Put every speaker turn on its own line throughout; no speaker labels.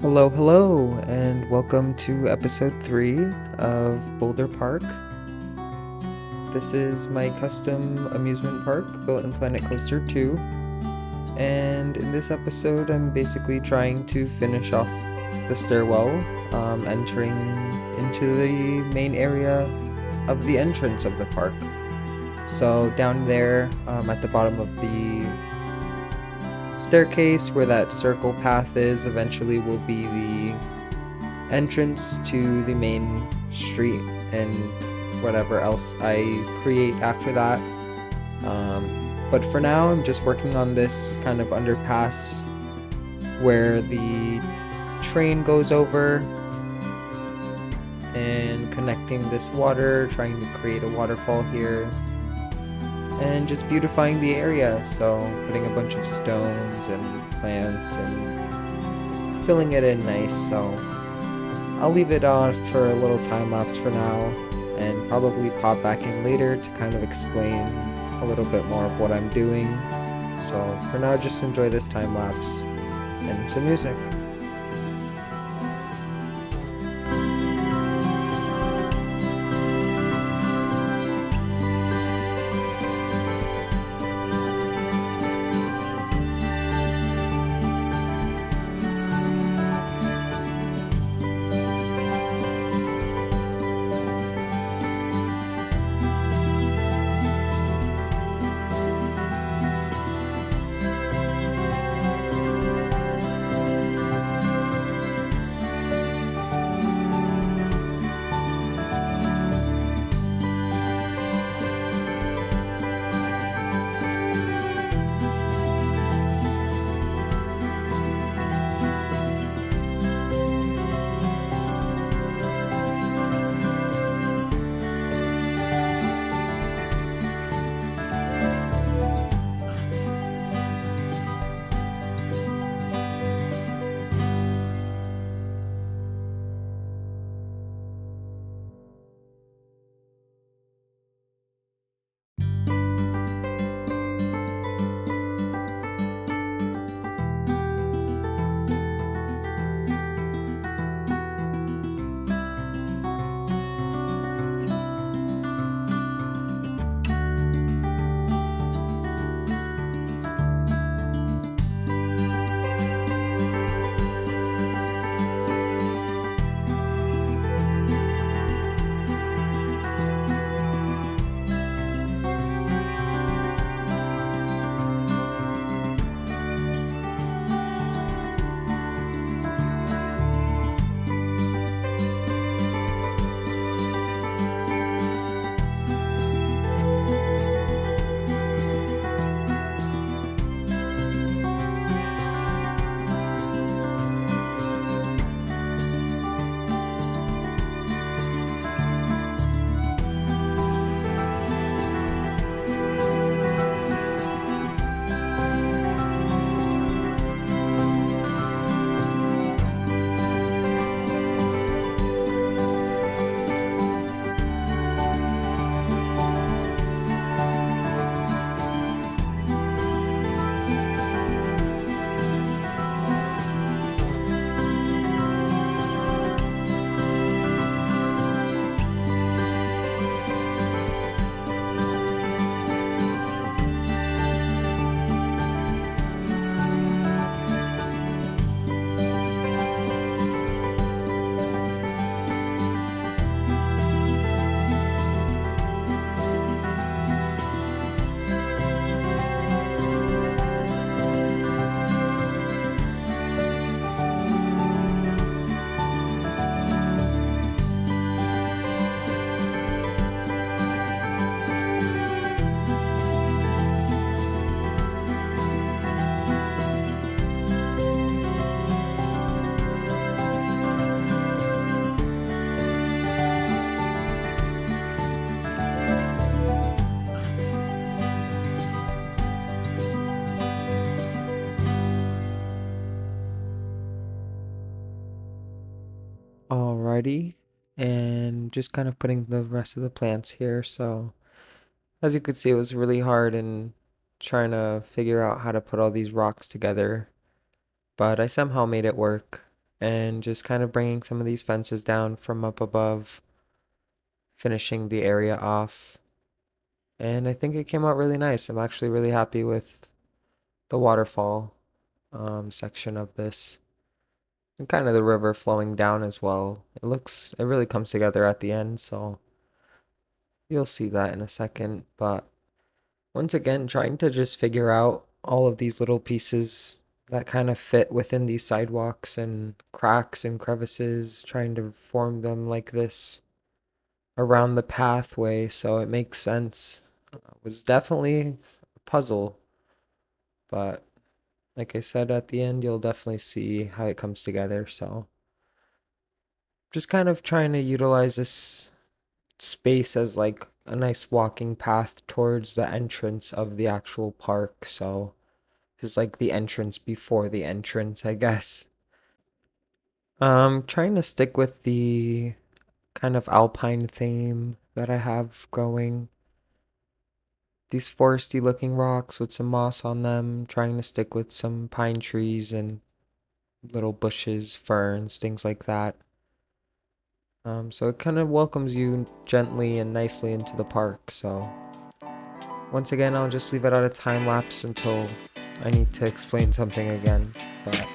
Hello, hello, and welcome to episode 3 of Boulder Park. This is my custom amusement park built in Planet Coaster 2, and in this episode, I'm basically trying to finish off the stairwell, entering into the main area of the entrance of the park. So, down there at the bottom of the staircase, where that circle path is, eventually will be the entrance to the main street and whatever else I create after that. But for now, I'm just working on this kind of underpass where the train goes over and connecting this water, trying to create a waterfall here, and just beautifying the area. So, putting a bunch of stones and plants and filling it in nice. So, I'll leave it on for a little time lapse for now and probably pop back in later to kind of explain a little bit more of what I'm doing. So for now, just enjoy this time lapse and some music. Alrighty, and just kind of putting the rest of the plants here. So as you could see, it was really hard in trying to figure out how to put all these rocks together, but I somehow made it work. and just kind of bringing some of these fences down from up above, finishing the area off. And I think it came out really nice. I'm actually really happy with the waterfall section of this. And kind of the river flowing down as well. It really comes together at the end, so you'll see that in a second. But once again, trying to just figure out all of these little pieces that kind of fit within these sidewalks and cracks and crevices, trying to form them like this around the pathway so it makes sense. Was definitely a puzzle, but like I said at the end, you'll definitely see how it comes together. So just kind of trying to utilize this space as like a nice walking path towards the entrance of the actual park. So it's like the entrance before the entrance, I guess. Trying to stick with the kind of alpine theme that I have going. These foresty looking rocks with some moss on them, trying to stick with some pine trees and little bushes, ferns, things like that. So it kind of welcomes you gently and nicely into the park. So once again, I'll just leave it at a time lapse until I need to explain something again. But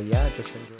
yeah, just enjoy.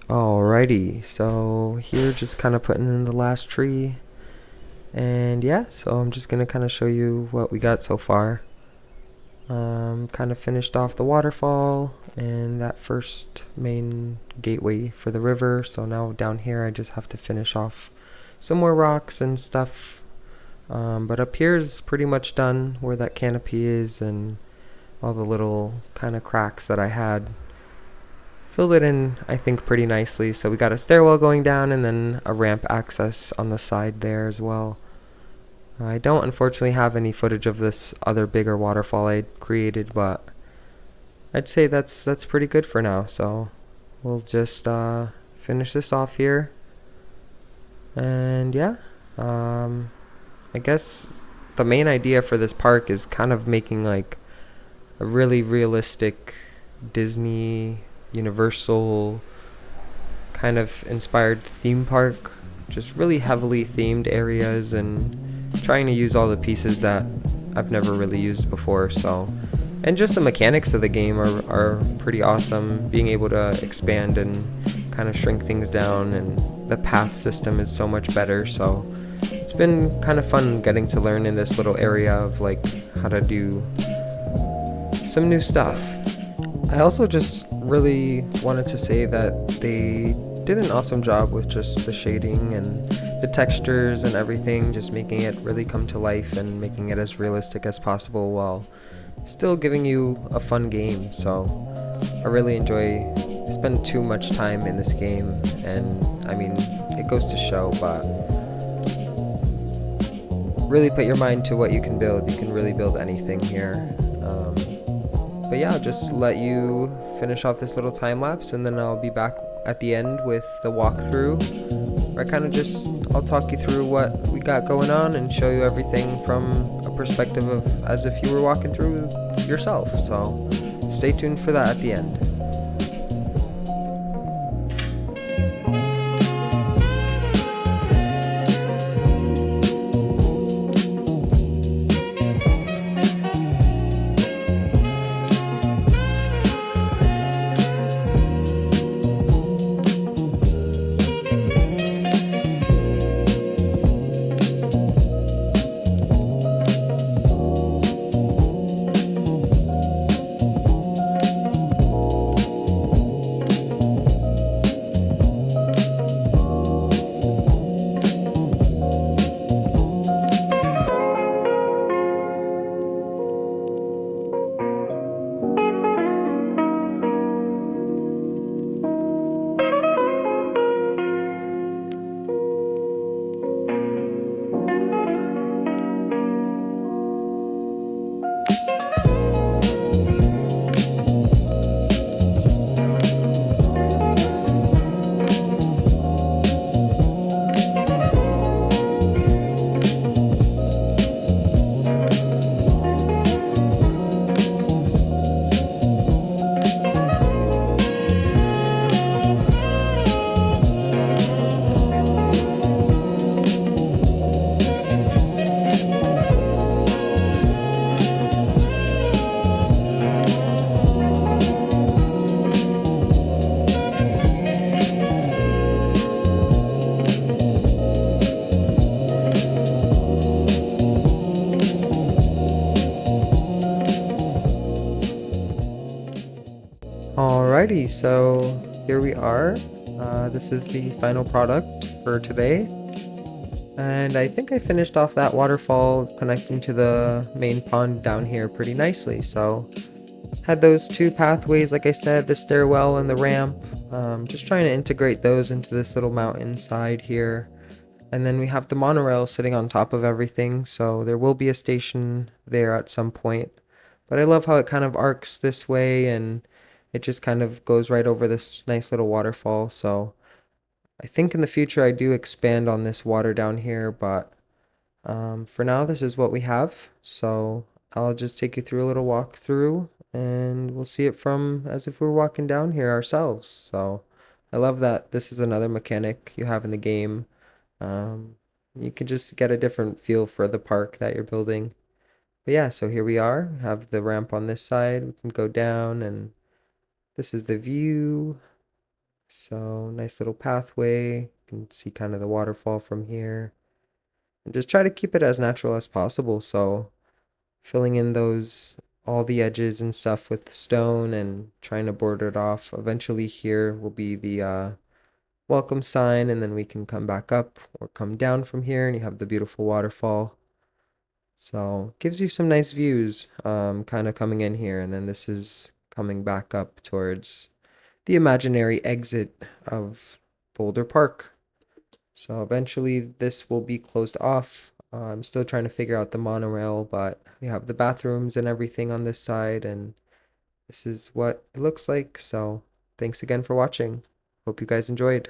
Alrighty, so here just kind of putting in the last tree. And yeah, so I'm just gonna kind of show you what we got so far. Kind of finished off the waterfall and that first main gateway for the river. So now down here I just have to finish off some more rocks and stuff. But up here is pretty much done where that canopy is and all the little kind of cracks that I had. Filled it in, I think, pretty nicely. So we got a stairwell going down and then a ramp access on the side there as well. I don't unfortunately have any footage of this other bigger waterfall I created, but I'd say that's pretty good for now. So we'll just finish this off here. And yeah, I guess the main idea for this park is kind of making like a really realistic Disney, Universal kind of inspired theme park. Just really heavily themed areas and trying to use all the pieces that I've never really used before. So, and just the mechanics of the game are pretty awesome. Being able to expand and kind of shrink things down, and the path system is so much better. So, it's been kind of fun getting to learn in this little area of like how to do some new stuff. I also just really wanted to say that they did an awesome job with just the shading and the textures and everything, just making it really come to life and making it as realistic as possible while still giving you a fun game. So I really I spend too much time in this game, and I mean, it goes to show, but really put your mind to what you can build. You can really build anything here. But yeah, I'll just let you finish off this little time lapse, and then I'll be back at the end with the walkthrough, where I'll talk you through what we got going on and show you everything from a perspective of as if you were walking through yourself. So stay tuned for that at the end. Alrighty, so here we are. This is the final product for today. And I think I finished off that waterfall connecting to the main pond down here pretty nicely. So had those two pathways, like I said, the stairwell and the ramp. Just trying to integrate those into this little mountain side here. And then we have the monorail sitting on top of everything, so there will be a station there at some point. But I love how it kind of arcs this way and it just kind of goes right over this nice little waterfall. So I think in the future I do expand on this water down here, but for now this is what we have. So I'll just take you through a little walkthrough and we'll see it from as if we were walking down here ourselves. So I love that this is another mechanic you have in the game. Um, you can just get a different feel for the park that you're building. But yeah, so here we are. Have the ramp on this side. We can go down and this is the view. So nice little pathway. You can see kind of the waterfall from here. And just try to keep it as natural as possible. So filling in those all the edges and stuff with stone and trying to border it off. Eventually here will be the welcome sign, and then we can come back up or come down from here and you have the beautiful waterfall. So gives you some nice views kind of coming in here, and then this is coming back up towards the imaginary exit of Boulder Park. So eventually this will be closed off. I'm still trying to figure out the monorail, but we have the bathrooms and everything on this side, and this is what it looks like. So thanks again for watching. Hope you guys enjoyed.